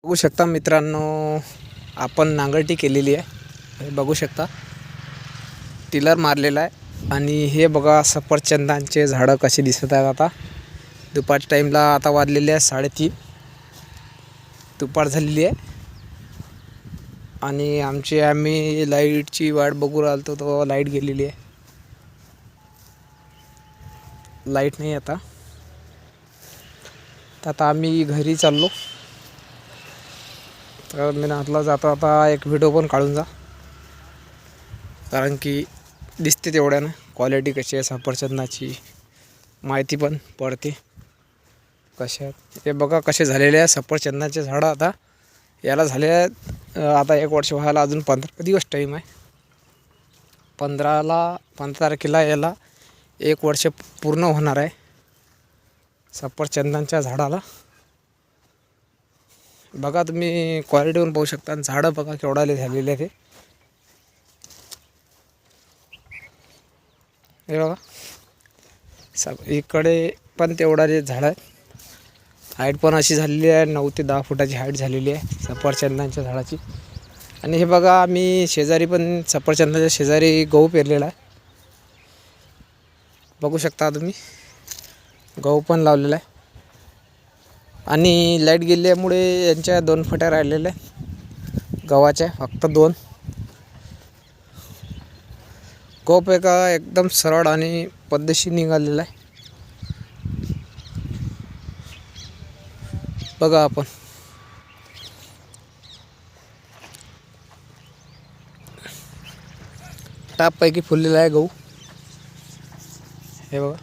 बघू शकता मित्रांनो, आपण नांगरटी केलेली आहे. हे बघू शकता, टिलर मारलेला आहे. आणि हे बघा सफरचंदांचे झाडं कसे दिसत आहेत. आता दुपारच्या टाईमला आता वाजलेले आहे 3:30, दुपार झालेली आहे. आणि आम्ही लाईटची वाट बघू राहिलो, तो लाईट गेलेली आहे. लाईट नाही आता. तर आता आम्ही घरी चाललो. तर मी म्हटलं जाता आता एक व्हिडिओ पण काढून जा, कारण की दिसते तेवढ्यानं क्वालिटी कशी आहे सफरचंदाची, माहिती पण पडते कशा आहेत. हे बघा कसे झालेले आहे सफरचंदाचे झाडं. आता याला झाले आता 1 वर्ष व्हायला अजून 15 दिवस टाईम आहे. 15 तारखेला याला 1 वर्ष पूर्ण होणार आहे सफरचंदांच्या झाडाला. बघा तुम्ही क्वालिटीवरून पाहू शकता. झाडं बघा केवढाले झालेले आहे ते. हे बघा इकडे पण तेवढाले झाडं आहेत. हाईट पण अशी झालेली आहे, 9 ते 10 फुटाची हाईट झालेली आहे सफरचंदांच्या झाडाची. आणि हे बघा आम्ही शेजारी पण सफरचंदाच्या शेजारी गहू पेरलेला आहे. बघू शकता तुम्ही, गहू पण लावलेला आहे. आणि लाईट गेल्यामुळे यांच्या 2 फट्या राहिलेल्या गव्हाच्या, फक्त 2. गहू एका एकदम सरळ आणि पद्धतशीर निघालेला आहे. बघा आपण टापपैकी फुललेला आहे गहू. हे बघा.